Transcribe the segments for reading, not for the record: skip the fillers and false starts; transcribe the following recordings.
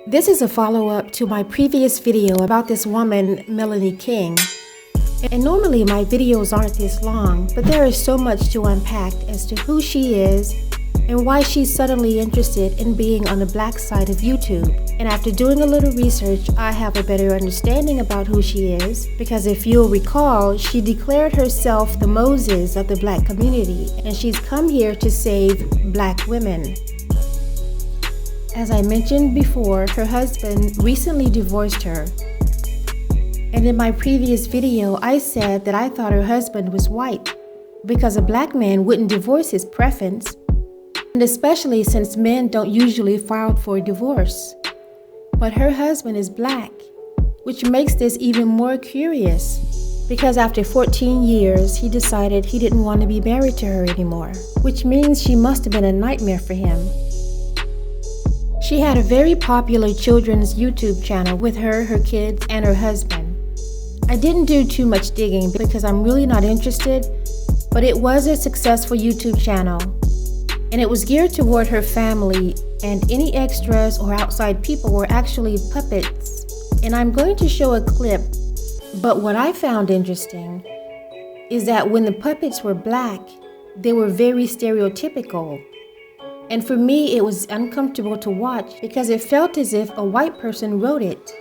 This is a follow-up to my previous video about this woman, Melanie King. And normally my videos aren't this long, but there is so much to unpack as to who she is and why she's suddenly interested in being on the black side of YouTube. And after doing a little research, I have a better understanding about who she is, because if you'll recall, she declared herself the Moses of the black community, and she's come here to save black women. As I mentioned before, her husband recently divorced her. And in my previous video, I said that I thought her husband was white because a black man wouldn't divorce his preference, and especially since men don't usually file for a divorce. But her husband is black, which makes this even more curious, because after 14 years, he decided he didn't want to be married to her anymore, which means she must have been a nightmare for him. She had a very popular children's YouTube channel with her kids, and her husband. I didn't do too much digging because I'm really not interested, but it was a successful YouTube channel, and it was geared toward her family, and any extras or outside people were actually puppets. And I'm going to show a clip, but what I found interesting is that when the puppets were black, they were very stereotypical. And for me, it was uncomfortable to watch because it felt as if a white person wrote it.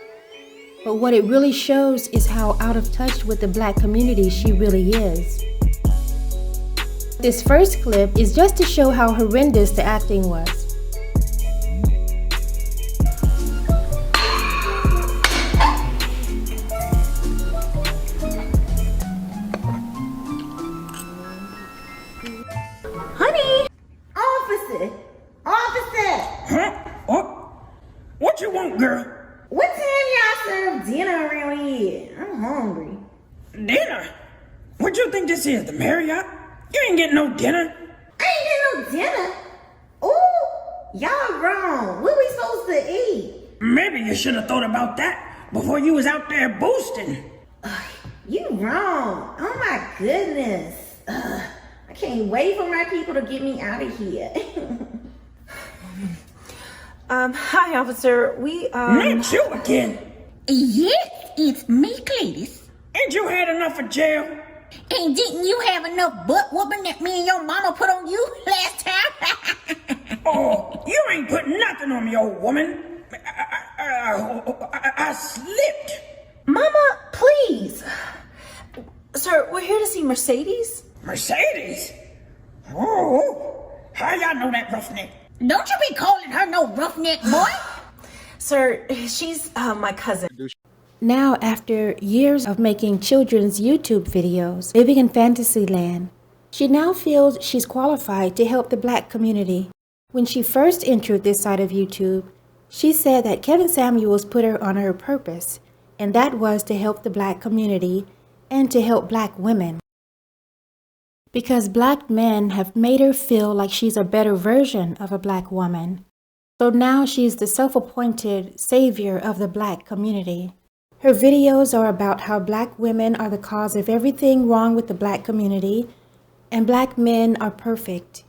But what it really shows is how out of touch with the black community she really is. This first clip is just to show how horrendous the acting was. Honey! Officer! Huh? What you want, girl? What time y'all serve dinner around here? I'm hungry. Dinner? What you think this is, the Marriott? You ain't getting no dinner. I ain't getting no dinner. Ooh, y'all wrong. What we supposed to eat? Maybe you should have thought about that before you was out there boasting. You wrong. Oh my goodness. I can't wait for my people to get me out of here. Hi, officer. Not you again. Yes, it's me, Cletus. Ain't you had enough of jail? And didn't you have enough butt whooping that me and your mama put on you last time? Oh, you ain't put nothing on me, old woman. I slipped. Mama, please. Sir, we're here to see Mercedes. Mercedes? Oh, how y'all know that roughneck? Don't you be calling her no roughneck boy. Sir, she's my cousin. Now, after years of making children's YouTube videos, living in Fantasyland, she now feels she's qualified to help the black community. When she first entered this side of YouTube, she said that Kevin Samuels put her on her purpose, and that was to help the black community and to help black women. Because black men have made her feel like she's a better version of a black woman. So now she's the self-appointed savior of the black community. Her videos are about how black women are the cause of everything wrong with the black community, and black men are perfect.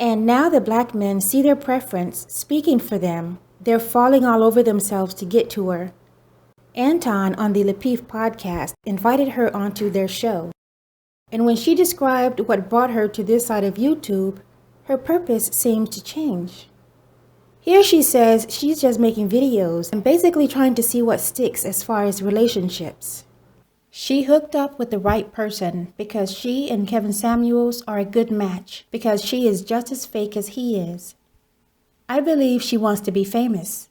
And now the black men see their preference speaking for them. They're falling all over themselves to get to her. Anton on the Lapif podcast invited her onto their show. And when she described what brought her to this side of YouTube, her purpose seemed to change. Here she says she's just making videos and basically trying to see what sticks as far as relationships. She hooked up with the right person because she and Kevin Samuels are a good match because she is just as fake as he is. I believe she wants to be famous.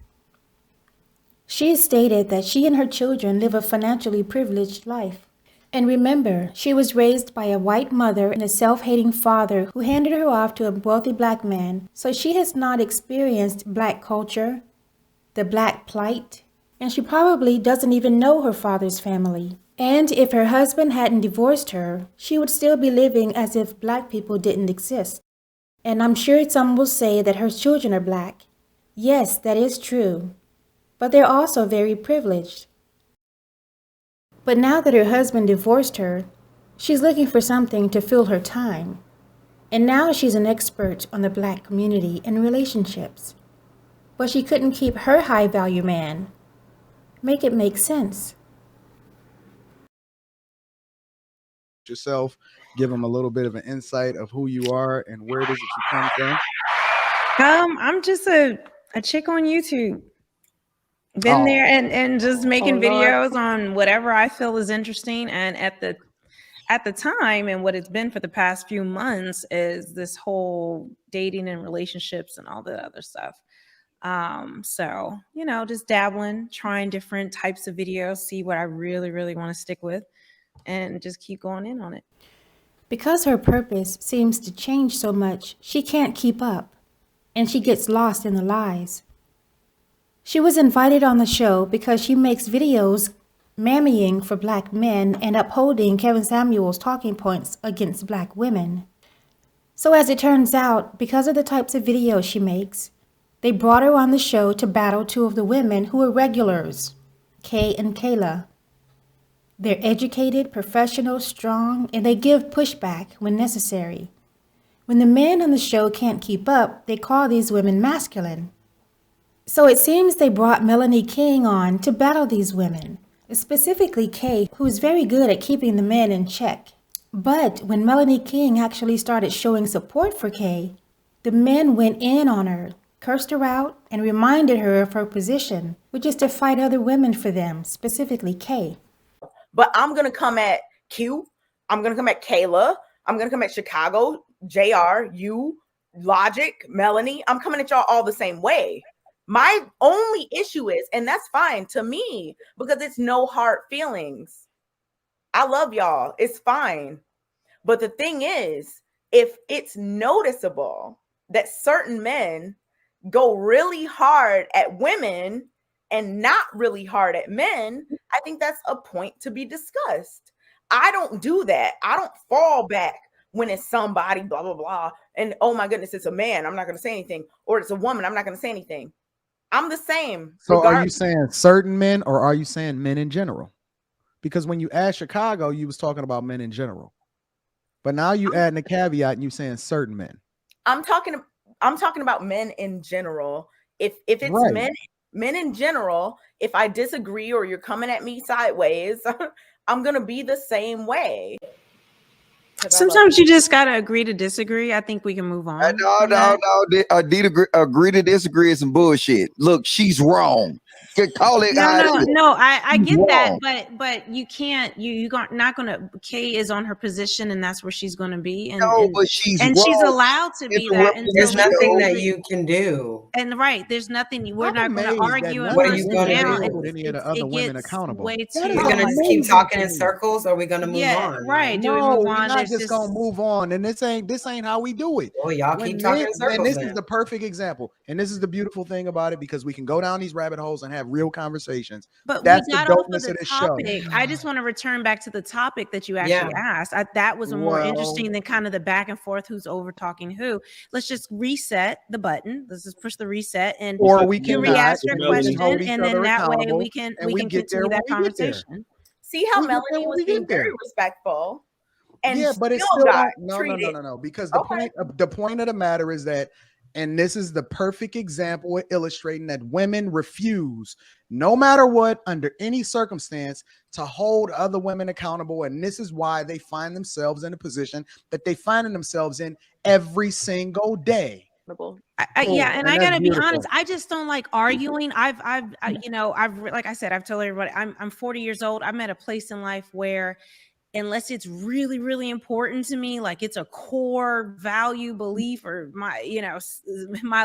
She has stated that she and her children live a financially privileged life. And remember, she was raised by a white mother and a self-hating father who handed her off to a wealthy black man, so she has not experienced black culture, the black plight, and she probably doesn't even know her father's family. And if her husband hadn't divorced her, she would still be living as if black people didn't exist. And I'm sure some will say that her children are black. Yes, that is true. But they're also very privileged. But now that her husband divorced her, she's looking for something to fill her time. And now she's an expert on the black community and relationships. but she couldn't keep her high-value man. Make it make sense. Yourself, give them a little bit of an insight of who you are and where it is that you come from. I'm just a chick on YouTube. Been there and just making videos on whatever I feel is interesting. And at the time, and what it's been for the past few months, is this whole dating and relationships and all the other stuff. So, just dabbling, trying different types of videos, see what I really, really want to stick with, and just keep going in on it. Because her purpose seems to change so much, she can't keep up, and she gets lost in the lies. She was invited on the show because she makes videos mammying for black men and upholding Kevin Samuel's talking points against black women. So as it turns out, because of the types of videos she makes, they brought her on the show to battle two of the women who are regulars, Kay and Kayla. They're educated, professional, strong, and they give pushback when necessary. When the men on the show can't keep up, they call these women masculine. So it seems they brought Melanie King on to battle these women, specifically Kay, who is very good at keeping the men in check. But when Melanie King actually started showing support for Kay, the men went in on her, cursed her out, and reminded her of her position, which is to fight other women for them, specifically Kay. But I'm going to come at Q. I'm going to come at Kayla. I'm going to come at Chicago, JR, you, Logic, Melanie. I'm coming at y'all all the same way. My only issue is, and that's fine to me, because it's no hard feelings. I love y'all. It's fine. But the thing is, if it's noticeable that certain men go really hard at women and not really hard at men, I think that's a point to be discussed. I don't do that. I don't fall back when it's somebody, blah, blah, blah. And oh my goodness, it's a man, I'm not going to say anything. Or it's a woman, I'm not going to say anything. I'm the same. So regardless. are you saying certain men or are you saying men in general? Because when you asked Chicago, you was talking about men in general. But now you adding a caveat and you saying certain men. I'm talking about men in general. If it's right. men in general, if I disagree or you're coming at me sideways, I'm going to be the same way. Sometimes you just got to agree to disagree. I think we can move on. No. Agree to disagree is some bullshit. Look, she's wrong. Call it. No. I get that, but you can't. You're not gonna. Kay is on her position, and that's where she's gonna be. But she's allowed to be that. There's nothing that you can do. And right, there's nothing. We're not going to argue. What are you going to do? Any of the other women accountable? We're going to just keep talking in circles, or are we going to move on? Right. No, we're not just going to move on. And this ain't how we do it. Well, y'all keep talking in circles. And this is the perfect example. And this is the beautiful thing about it, because we can go down these rabbit holes and have real conversations. But that's we got the dopeness of the topic. I just want to return back to the topic that you actually asked. That was more interesting than kind of the back and forth who's over talking who. Let's just reset the button. Let's just push the reset, and or we can re-ask your question, and then that way we can continue that conversation. See how Melanie was being very respectful. And but it's still no. Because the point of the matter is that, and this is the perfect example of illustrating that women refuse, no matter what, under any circumstance, to hold other women accountable. And this is why they find themselves in a position that they find themselves in every single day. I gotta be honest. I just don't like arguing. I've like I said, I've told everybody I'm 40 years old. I'm at a place in life where, unless it's really, really important to me, like it's a core value, belief, or my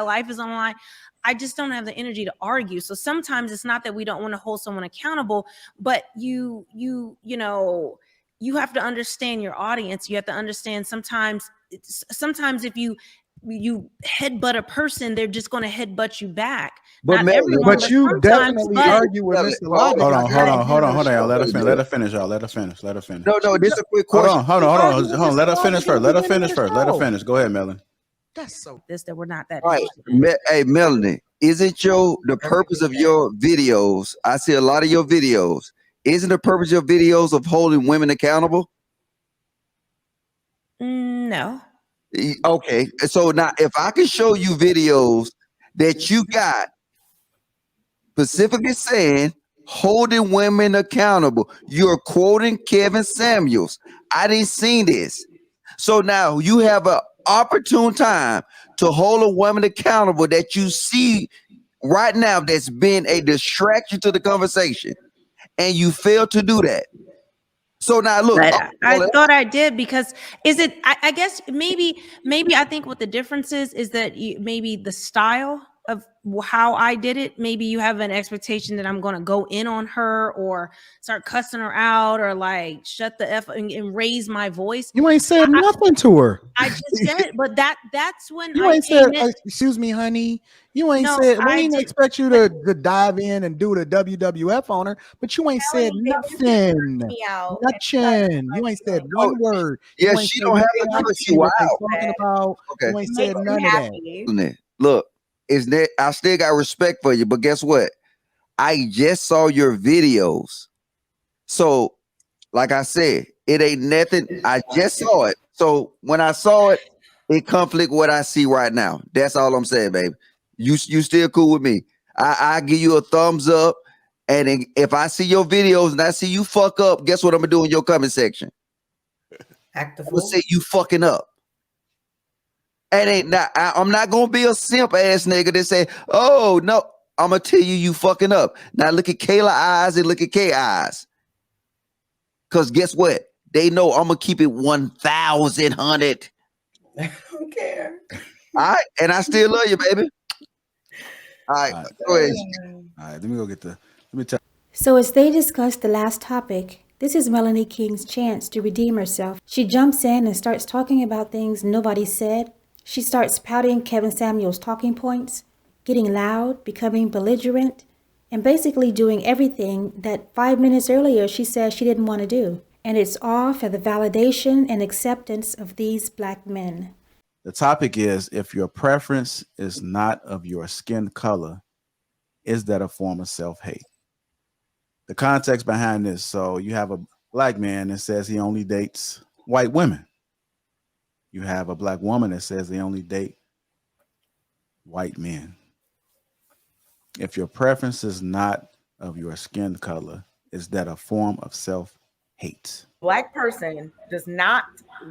life is on the line, I just don't have the energy to argue. So sometimes it's not that we don't want to hold someone accountable, but you have to understand your audience. You have to understand sometimes if you headbutt a person, they're just going to headbutt you back. But you definitely argue with Mr. Logic. Hold on, y'all. Let her finish, y'all. Let her finish. No, this is a quick question. Hold on. Let her finish first. Go ahead, Melanie. That's so that we're not that. Right. Hey, Melanie, isn't the purpose of your videos? I see a lot of your videos. Isn't the purpose of your videos of holding women accountable? No. Okay, so now if I can show you videos that you got specifically saying holding women accountable. You're quoting Kevin Samuels. I didn't see this. So now you have an opportune time to hold a woman accountable that you see right now that's been a distraction to the conversation, and you fail to do that. So now look, I thought I did, because I guess maybe I think what the difference is that maybe the style of how I did it, maybe you have an expectation that I'm going to go in on her or start cussing her out or like shut the F and raise my voice. You ain't said nothing to her. I just said, but that's when you I ain't said, came in. excuse me, honey. You ain't No, said, we I ain't did- expect you to dive in and do the WWF on her, but you ain't said nothing. Me out. Nothing. You ain't said one word. Yeah, You ain't she said don't have nothing to I cuss see you what they out. talking about. Okay. You ain't said none of that. Look, is that I still got respect for you, but guess what? I just saw your videos. So, like I said, it ain't nothing. I just saw it. So when I saw it, it conflict what I see right now. That's all I'm saying, baby. You still cool with me? I give you a thumbs up. And if I see your videos and I see you fuck up, guess what I'm gonna do in your comment section? I'm gonna say you fucking up. And I'm not gonna be a simp ass nigga that say, oh no, I'm gonna tell you fucking up. Now look at Kayla eyes and look at K eyes. Cause guess what? They know I'm gonna keep it 1,100. I don't care. All right, and I still love you, baby. All right, go ahead. All right, let me go get let me tell. So as they discuss the last topic, this is Melanie King's chance to redeem herself. She jumps in and starts talking about things nobody said. She starts pouting Kevin Samuels' talking points, getting loud, becoming belligerent, and basically doing everything that 5 minutes earlier she said she didn't want to do. And it's all for the validation and acceptance of these black men. The topic is, if your preference is not of your skin color, is that a form of self-hate? The context behind this, so you have a black man that says he only dates white women. You have a black woman that says they only date white men. If your preference is not of your skin color, is that a form of self-hate? Black person does not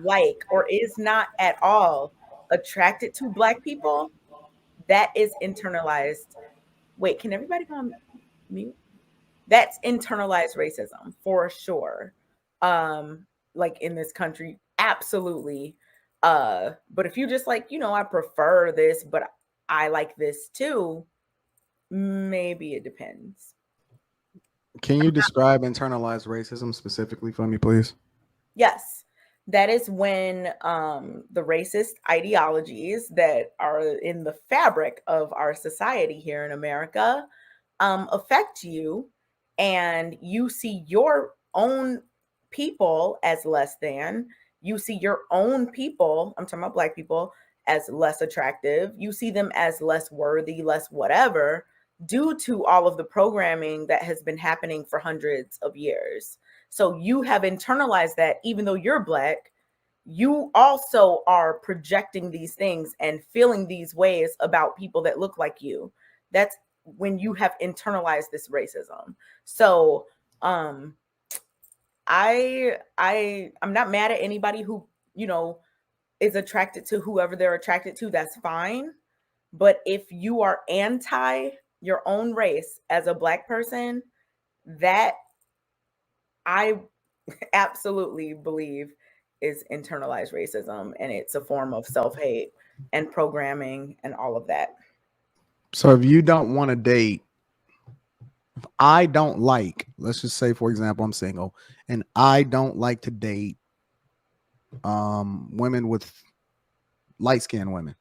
like or is not at all attracted to black people, that is internalized. Wait, can everybody go on mute? That's internalized racism for sure. Like in this country, absolutely. But if you just like, I prefer this, but I like this too, maybe it depends. Can you describe internalized racism specifically for me, please? Yes. That is when the racist ideologies that are in the fabric of our society here in America affect you, and you see your own people as less than. You see your own people, I'm talking about black people, as less attractive. You see them as less worthy, less whatever, due to all of the programming that has been happening for hundreds of years. So you have internalized that. Even though you're black, you also are projecting these things and feeling these ways about people that look like you. That's when you have internalized this racism. So I'm not mad at anybody who, is attracted to whoever they're attracted to. That's fine. But if you are anti your own race as a black person, that I absolutely believe is internalized racism, and it's a form of self-hate and programming and all of that. So if you don't want to date, if I don't like, let's just say, for example, I'm single and I don't like to date women with light-skinned women,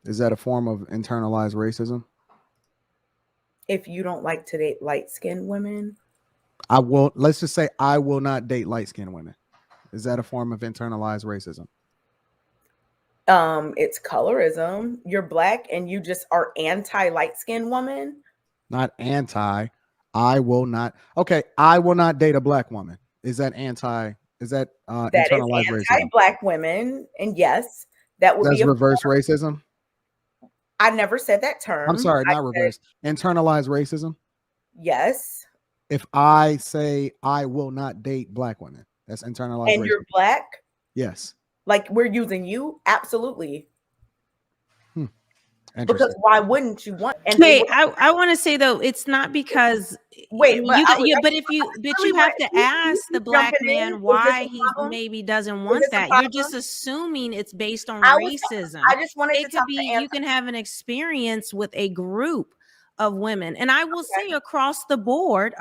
is that a form of internalized racism? If you don't like to date light-skinned women, let's just say I will not date light-skinned women. Is that a form of internalized racism? It's colorism. You're black and you just are anti-light-skinned woman. Not anti. I will not. Okay, I will not date a black woman. Is that anti? Is that internalized racism? Anti-black women, and yes, that would That's be reverse racism. I never said that term. I'm sorry, not reverse. Internalized racism. Yes. If I say I will not date black women, that's internalized And racism. you're black? Yes. Like we're using you? Absolutely. Interesting. Because why wouldn't you want? And Wait, I want to say though, it's not because wait, but you have to ask the black man why he maybe doesn't want that. You're just assuming it's based on racism. I just wanted to could be you can have an experience with a group of women, and I will say across the board,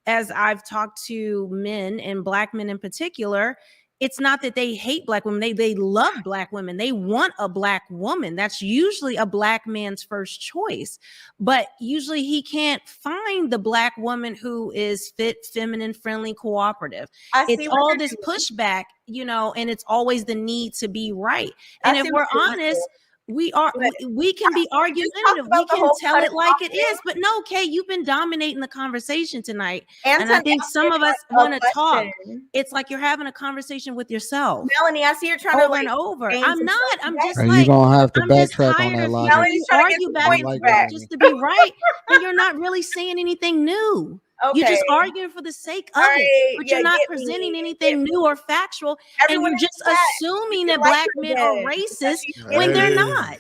as I've talked to men and black men in particular. It's not that they hate black women. They love black women. They want a black woman. That's usually a black man's first choice. But usually he can't find the black woman who is fit, feminine, friendly, cooperative. It's all this pushback, and it's always the need to be right. And if we're honest, we can be argumentative. We can tell it like it is. But no, Kay, you've been dominating the conversation tonight. And I think some of us want to talk. It's like you're having a conversation with yourself. Melanie, I see you're trying over and over. I'm not. I'm just and like, you're gonna have to I'm backtrack on that logic. You argue back and forth just to be right, and you're not really saying anything new. Okay. You're just arguing for the sake of it, but you're not presenting anything new or factual. Everyone and you're just assuming that black men are racist when they're not.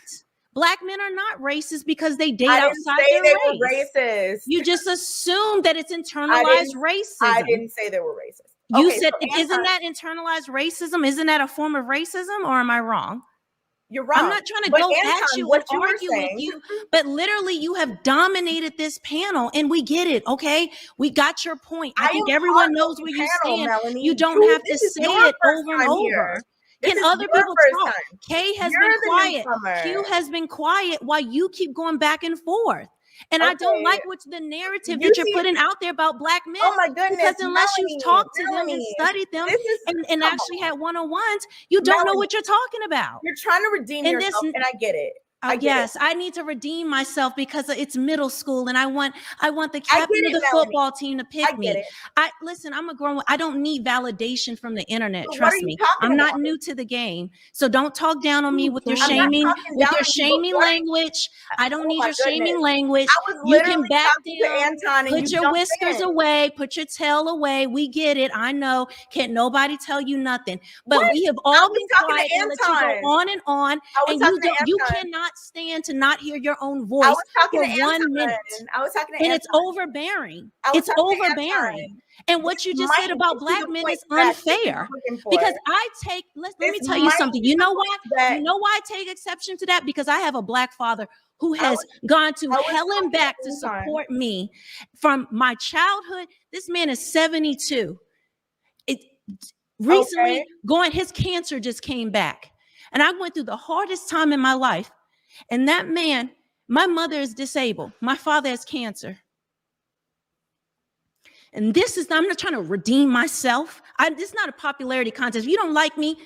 Black men are not racist because they date outside their race. Were racist. You just assume that it's internalized racism. I didn't say they were racist. You said, isn't that internalized racism? Isn't that a form of racism, or am I wrong? You're wrong. I'm not trying to go at you and argue with you, but literally you have dominated this panel and we get it, okay? We got your point. I think everyone knows where you stand. Melanie. You don't have to say it over and over. Can other people talk? Kay has been quiet. Q has been quiet while you keep going back and forth. And I don't like what's the narrative that you're putting out there about black men. Oh my goodness. Because unless you've talked to them and studied them and actually had one-on-ones, you don't know what you're talking about. You're trying to redeem yourself, and I get it. Yes, I need to redeem myself because it's middle school and I want the captain of the football team to pick me. Listen, I'm a grown. I don't need validation from the internet. Trust me. I'm not new to the game. So don't talk down on me with your shaming language. I don't need your shaming language. You can back down, put your whiskers away, put your tail away. We get it. I know. Can't nobody tell you nothing. But we have all been quiet and let you go on and on. And you cannot stand to not hear your own voice for 1 minute. I was talking to and it's overbearing. It's overbearing. And what you just said about black men is unfair because let me tell you something. You know why? You know why I take exception to that? Because I have a black father who has gone to hell and back to support me from my childhood. This man is 72. Recently, his cancer just came back. And I went through the hardest time in my life. And that man, my mother is disabled. My father has cancer. And I'm not trying to redeem myself. This is not a popularity contest. If you don't like me,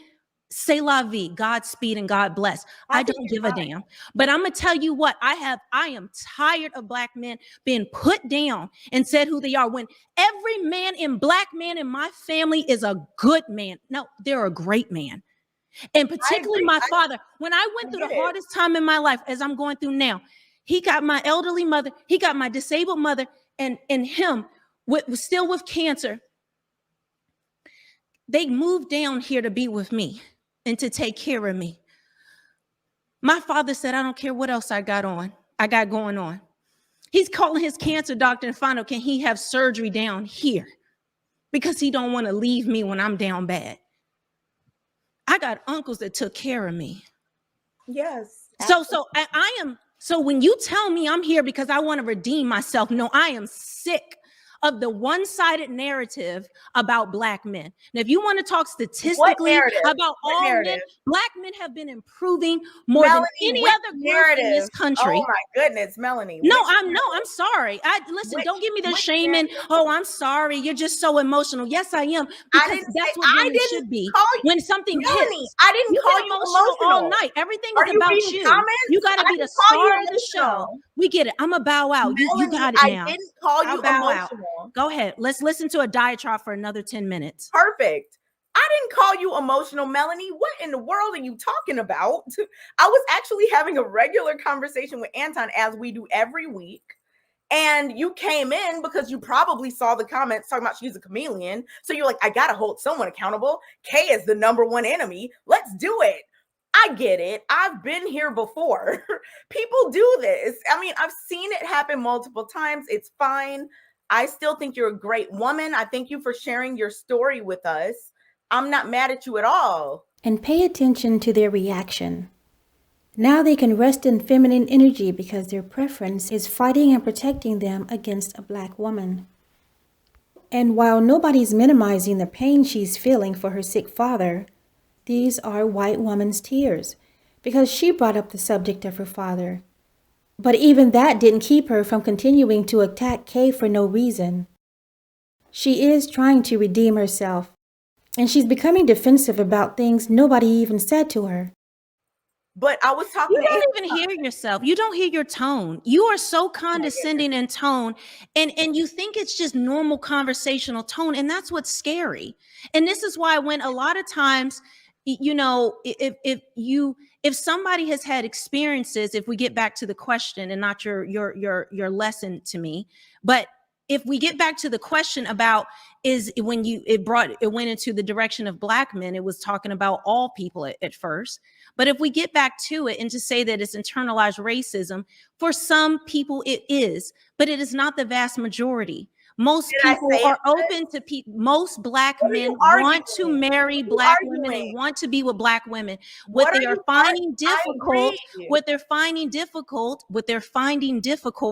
say la vie, Godspeed and God bless. I don't give a damn. But I'm going to tell you what, I am tired of black men being put down and said who they are when every black man in my family is a good man. No, they're a great man. And particularly my father, when I went through the hardest time in my life, as I'm going through now, he got my elderly mother, he got my disabled mother, and him still with cancer. They moved down here to be with me and to take care of me. My father said, I don't care what else I got going on. He's calling his cancer doctor and find out, can he have surgery down here? Because he don't want to leave me when I'm down bad. I got uncles that took care of me. Yes. So when you tell me I'm here because I want to redeem myself, no, I am sick of the one-sided narrative about black men. Now, if you want to talk statistically about all men, black men have been improving more than any other group in this country. Oh my goodness, Melanie. I'm sorry. Listen, don't give me the shaming. Oh, I'm sorry. You're just so emotional. Yes, I am. Because that's what women should be. When something hits, I didn't call you emotional all night. Everything is about you. You got to be the star of the show. We get it. I'm a bow out. You got it now. I didn't call you emotional. Go ahead. Let's listen to a diatribe for another 10 minutes. Perfect. I didn't call you emotional, Melanie. What in the world are you talking about? I was actually having a regular conversation with Anton, as we do every week. And you came in because you probably saw the comments talking about she's a chameleon. So you're like, I got to hold someone accountable. Kay is the number one enemy. Let's do it. I get it. I've been here before. People do this. I mean, I've seen it happen multiple times. It's fine. I still think you're a great woman. I thank you for sharing your story with us. I'm not mad at you at all. And pay attention to their reaction. Now they can rest in feminine energy because their preference is fighting and protecting them against a black woman. And while nobody's minimizing the pain she's feeling for her sick father, these are white woman's tears because she brought up the subject of her father. But even that didn't keep her from continuing to attack Kay for no reason. She is trying to redeem herself, and she's becoming defensive about things nobody even said to her. But I was talking. You don't even hear yourself. You don't hear your tone. You are so condescending in tone, and you think it's just normal conversational tone, and that's what's scary. And this is why when a lot of times, you know, if somebody has had experiences, if we get back to the question and not your lesson to me, but if we get back to the question about is when it went into the direction of black men, it was talking about all people at first. But if we get back to it and to say that it's internalized racism, for some people it is, but it is not the vast majority. Most people are open to people. Most black men want to marry black women. They want to be with black women. What they are finding difficult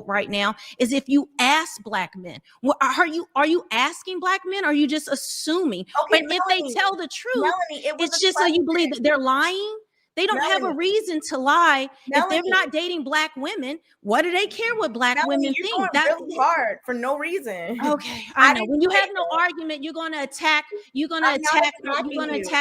right now is if you ask black men. Are you asking black men? Or are you just assuming? Okay, but if they tell the truth, Melanie, it's just so you believe that they're lying. They don't have a reason to lie. If they're not dating black women, what do they care what black women think? Going really hard for no reason. Okay, I know. When you have no argument, you're going to attack. You're going to attack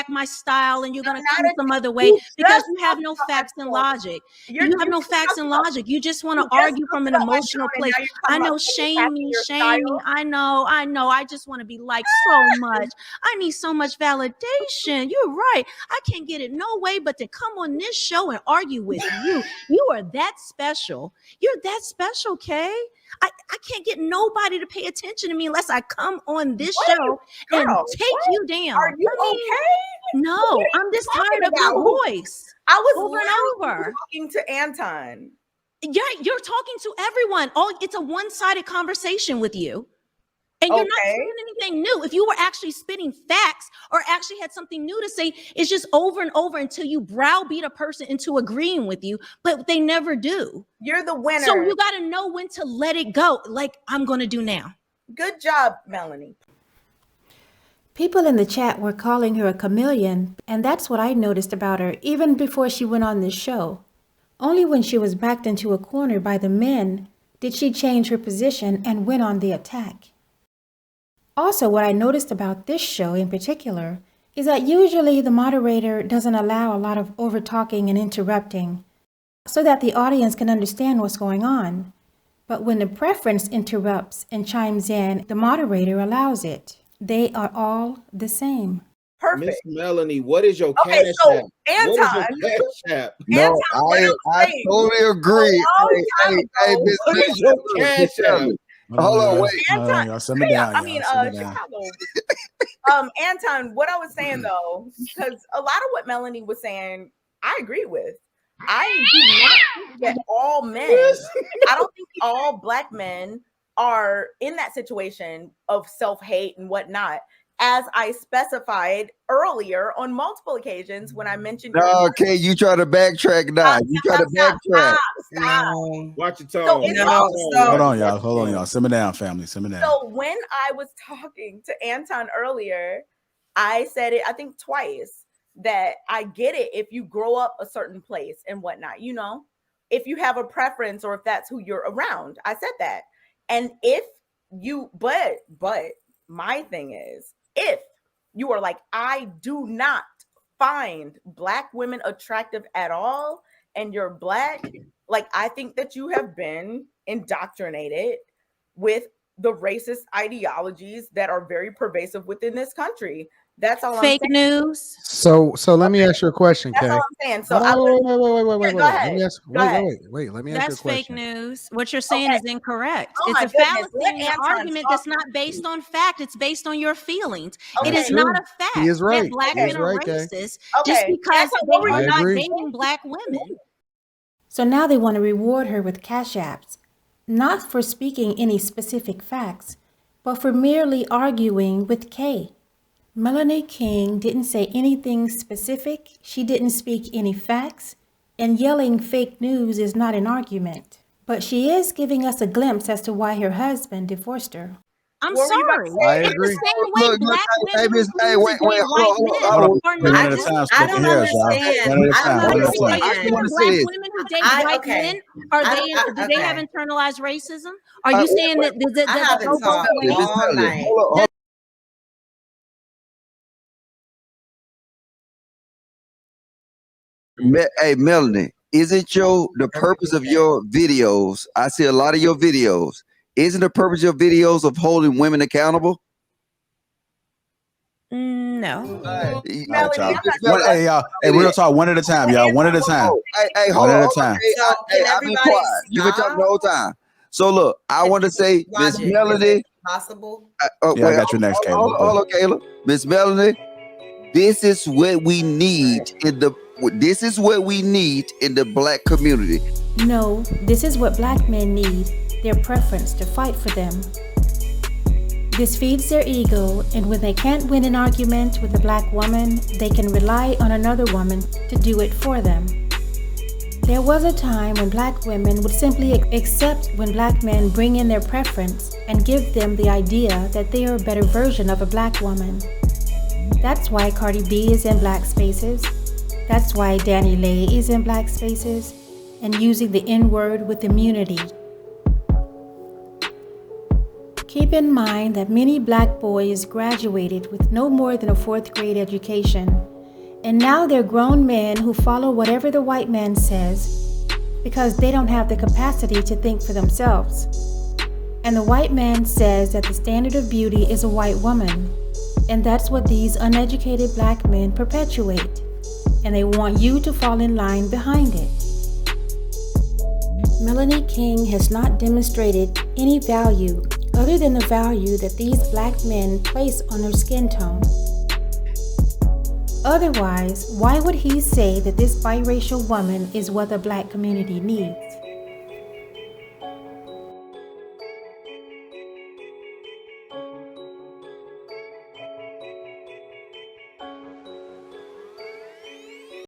my style, and you're going to come some other way because you have no facts and logic. You have no facts and logic. You just want to argue from an emotional place. I know, shame me. I know. I just want to be liked so much. I need so much validation. You're right. I can't get it no way but to come on this show and argue with you. You are that special. You're that special, Kay. I can't get nobody to pay attention to me unless I come on this show and take you down. Are you okay? No, I'm just tired of your voice. I was over and over talking to Anton. Yeah, you're talking to everyone. It's a one-sided conversation with you. And you're not saying anything new. If you were actually spitting facts or actually had something new to say, it's just over and over until you browbeat a person into agreeing with you, but they never do. You're the winner. So you got to know when to let it go, like I'm going to do now. Good job, Melanie. People in the chat were calling her a chameleon, and that's what I noticed about her even before she went on this show. Only when she was backed into a corner by the men did she change her position and went on the attack. Also, what I noticed about this show in particular is that usually the moderator doesn't allow a lot of over-talking and interrupting so that the audience can understand what's going on. But when the preference interrupts and chimes in, the moderator allows it. They are all the same. Perfect. Miss Melanie, what is your cash app? Anton, what is your cash app? No, I totally agree. Hey, Miss what is your cash app? Hold on, wait. Anton, y'all, simmer down, I mean, Chicago. Anton, what I was saying though, because a lot of what Melanie was saying, I agree with. I do not think that all men, I don't think all black men are in that situation of self-hate and whatnot. As I specified earlier on multiple occasions when I mentioned. Okay, you try to backtrack now. You try to backtrack. Stop. Watch your tone. Hold on, y'all. Simmer down, family. Simmer down. So when I was talking to Anton earlier, I said it, I think twice, that I get it if you grow up a certain place and whatnot, you know, if you have a preference or if that's who you're around. I said that. And if you, but my thing is, if you are like, I do not find black women attractive at all, and you're black, like, I think that you have been indoctrinated with the racist ideologies that are very pervasive within this country. That's all Fake I'm saying. news. So let me ask you a question, That's Kay. all I'm saying. So Wait. go ahead. Let me ask. Go ahead. Wait. Let me ask you a That's fake question. news. What you're saying Okay. is incorrect. Oh It's my a goodness. fallacy Let in your Anton argument talk. that's not based on fact. It's based on your feelings. Okay. It is True. not a He fact is right. that black He is men are right, Kay. racist Okay. just because Anton, what they were are you not agree. dating black women. So now they want to reward her with cash apps, not for speaking any specific facts, but for merely arguing with Kay. Melanie King didn't say anything specific, she didn't speak any facts, and yelling fake news is not an argument. But she is giving us a glimpse as to why her husband divorced her. I'm What were you about sorry. to say? I It's agree. the same way Look, black hey, women hey, refuse wait, to date white men Hold on, are one not. at a time. I Splitting don't hairs, y'all. understand. One at a I time. don't One at a Are time. you I understand. just saying want that to say black this. women who date white men do they have internalized racism? Are you saying that I that haven't go both talked ways? all night. Hold on. Hey, Melanie, isn't the purpose of your videos? I see a lot of your videos. Isn't the purpose of your videos of holding women accountable? No. All right, Melanie, y'all. Hey, y'all. Hey, real talk. One at a time, y'all. One at a time. Hey, One hold at on. a time. Hey, I've been quiet. You've been talking the whole time. So look, I want to say, Miss Melanie. Possible. Yeah, I got you next, Caleb. Hold on, Caleb. Miss Melanie, this is what we need in the. This is what we need in the black community. No, this is what black men need, their preference to fight for them. This feeds their ego, and when they can't win an argument with a black woman, they can rely on another woman to do it for them. There was a time when black women would simply accept when black men bring in their preference and give them the idea that they are a better version of a black woman. That's why Cardi B is in black spaces. That's why Danny Lay is in black spaces and using the N-word with immunity. Keep in mind that many black boys graduated with no more than a 4th grade education, and now they're grown men who follow whatever the white man says because they don't have the capacity to think for themselves. And the white man says that the standard of beauty is a white woman, and that's what these uneducated black men perpetuate, and they want you to fall in line behind it. Melanie King has not demonstrated any value other than the value that these black men place on her skin tone. Otherwise, why would he say that this biracial woman is what the black community needs?